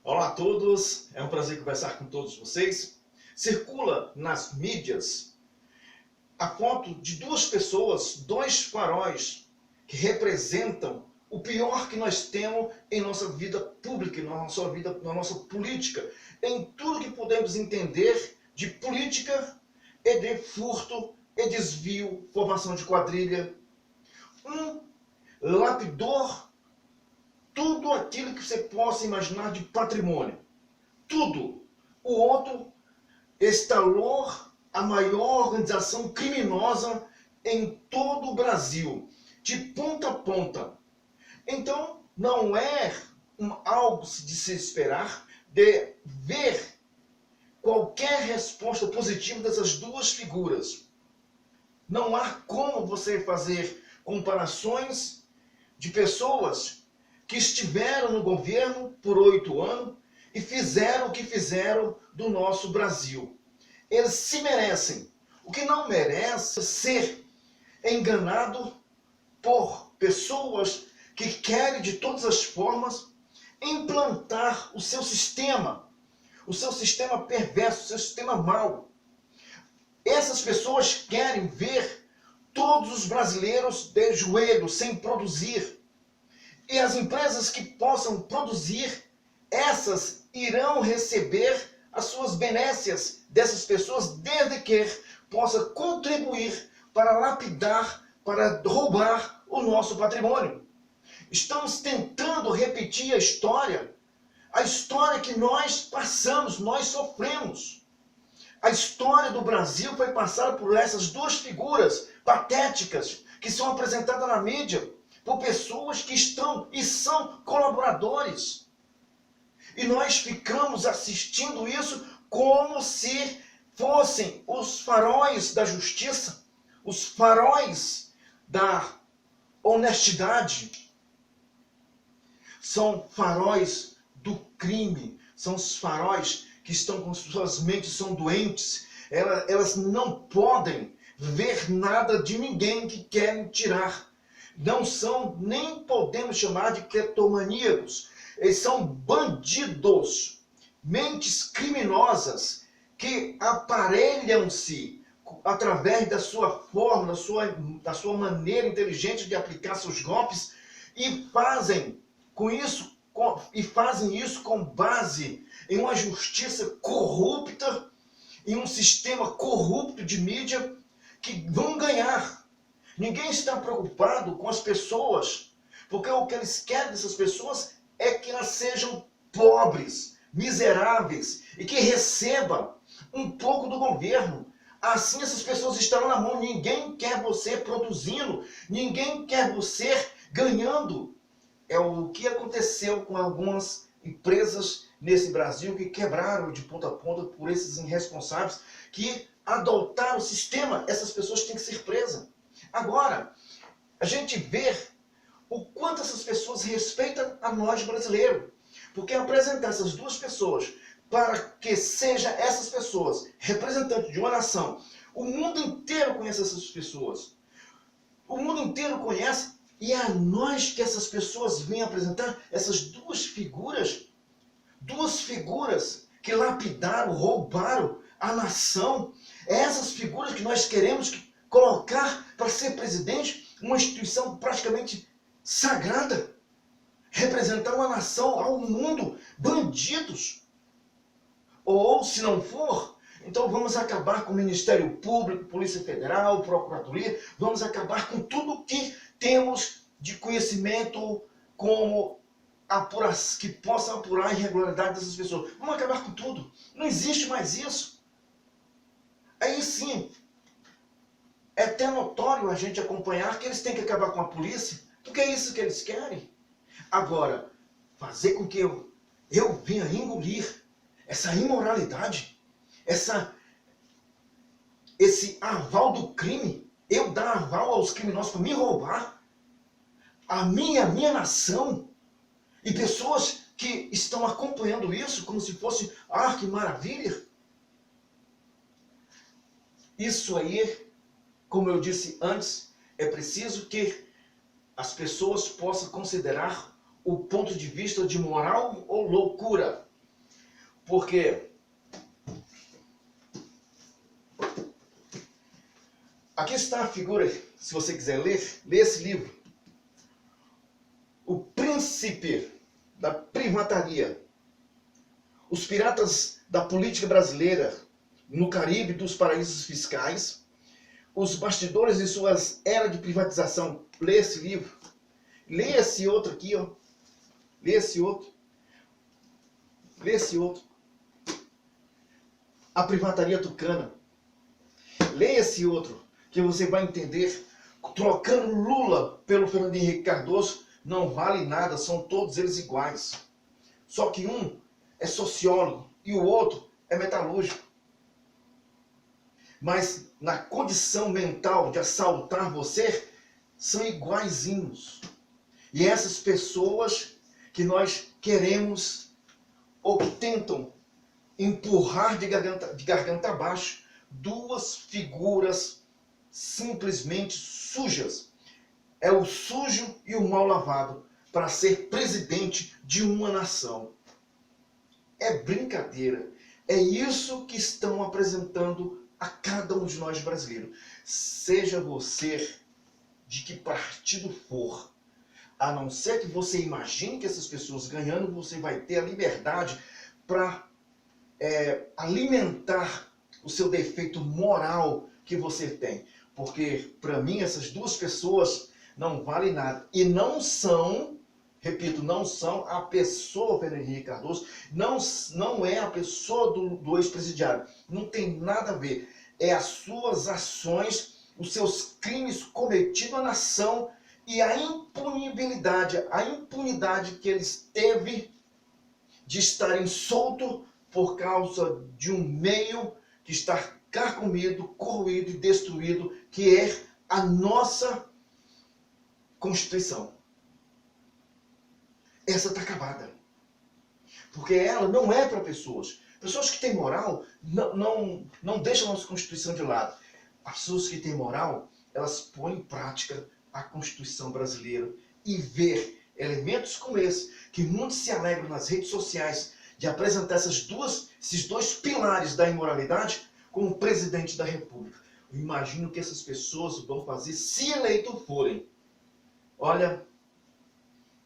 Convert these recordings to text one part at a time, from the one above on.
Olá a todos, é um prazer conversar com todos vocês. Circula nas mídias a foto de duas pessoas, dois faróis, que representam o pior que nós temos em nossa vida pública, na nossa política, em tudo que podemos entender de política e de furto e desvio, formação de quadrilha. Um lapidou tudo aquilo que você possa imaginar de patrimônio. Tudo. O outro instalou a maior organização criminosa em todo o Brasil, de ponta a ponta. Então, não é algo de se esperar de ver qualquer resposta positiva dessas duas figuras. Não há como você fazer comparações de pessoas que estiveram no governo por 8 anos e fizeram o que fizeram do nosso Brasil. Eles se merecem. O que não merece é ser enganado por pessoas que querem de todas as formas implantar o seu sistema perverso, o seu sistema mau. Essas pessoas querem ver todos os brasileiros de joelhos, sem produzir. E as empresas que possam produzir, essas irão receber as suas benécias dessas pessoas, desde que possa contribuir para lapidar, para roubar o nosso patrimônio. Estamos tentando repetir a história que nós passamos, nós sofremos. A história do Brasil foi passada por essas duas figuras patéticas que são apresentadas na mídia por pessoas que estão e são colaboradores. E nós ficamos assistindo isso como se fossem os faróis da justiça, os faróis da honestidade. São faróis do crime, são os faróis que estão com suas mentes, são doentes. Elas não podem ver nada de ninguém que querem tirar. Não são, nem podemos chamar de cleptomaníacos. Eles são bandidos, mentes criminosas que aparelham-se através da sua forma, da sua maneira inteligente de aplicar seus golpes e fazem isso com base em uma justiça corrupta, em um sistema corrupto de mídia que vão ganhar. Ninguém está preocupado com as pessoas, porque o que eles querem dessas pessoas é que elas sejam pobres, miseráveis e que recebam um pouco do governo. Assim essas pessoas estarão na mão. Ninguém quer você produzindo, ninguém quer você ganhando. É o que aconteceu com algumas empresas nesse Brasil que quebraram de ponta a ponta por esses irresponsáveis que adotaram o sistema. Essas pessoas têm que ser presas. Agora, a gente vê o quanto essas pessoas respeitam a nós brasileiros. Porque apresentar essas duas pessoas para que sejam essas pessoas representantes de uma nação, o mundo inteiro conhece essas pessoas. O mundo inteiro conhece, e é a nós que essas pessoas vêm apresentar essas duas figuras que lapidaram, roubaram a nação. É essas figuras que nós queremos colocar para ser presidente, uma instituição praticamente sagrada, representar uma nação ao mundo, bandidos. Ou, se não for, então vamos acabar com o Ministério Público, Polícia Federal, Procuradoria, vamos acabar com tudo que temos de conhecimento como que possa apurar a irregularidade dessas pessoas. Vamos acabar com tudo. Não existe mais isso. Aí sim, é até notório a gente acompanhar que eles têm que acabar com a polícia, porque é isso que eles querem. Agora, fazer com que eu venha engolir essa imoralidade, esse aval do crime, eu dar aval aos criminosos para me roubar a minha nação, e pessoas que estão acompanhando isso como se fosse que maravilha. Isso aí, como eu disse antes, é preciso que as pessoas possam considerar o ponto de vista de moral ou loucura. Porque aqui está a figura, se você quiser ler, lê esse livro. O príncipe da privataria. Os piratas da política brasileira no Caribe dos paraísos fiscais. Os bastidores de suas eras de privatização. Lê esse livro. Lê esse outro aqui, ó. Lê esse outro. Lê esse outro. A privataria tucana. Lê esse outro, que você vai entender. Trocando Lula pelo Fernando Henrique Cardoso, não vale nada, são todos eles iguais. Só que um é sociólogo e o outro é metalúrgico. Mas na condição mental de assaltar você, são iguaizinhos. E essas pessoas que nós queremos ou que tentam empurrar de garganta abaixo, duas figuras simplesmente sujas. É o sujo e o mal lavado para ser presidente de uma nação. É brincadeira. É isso que estão apresentando a cada um de nós brasileiros. Seja você de que partido for, a não ser que você imagine que essas pessoas ganhando, você vai ter a liberdade para alimentar o seu defeito moral que você tem. Porque, para mim, essas duas pessoas não valem nada. E não são, repito, não são a pessoa Fernando Henrique Cardoso, não é a pessoa do ex-presidiário. Não tem nada a ver. É as suas ações, os seus crimes cometidos à nação e a impunidade que eles teve de estarem soltos por causa de um meio que está carcomido, corroído e destruído, que é a nossa Constituição. Essa está acabada. Porque ela não é para pessoas. Pessoas que têm moral não deixam a nossa Constituição de lado. As pessoas que têm moral, elas põem em prática a Constituição brasileira e ver elementos como esse, que muitos se alegram nas redes sociais de apresentar esses dois pilares da imoralidade como presidente da República. Eu imagino que essas pessoas vão fazer, se eleitos forem. Olha,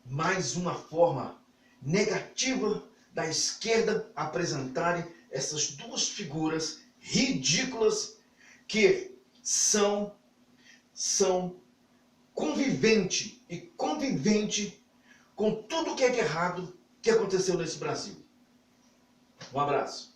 mais uma forma negativa da esquerda apresentarem essas duas figuras ridículas que são convivente com tudo que é de errado que aconteceu nesse Brasil. Um abraço.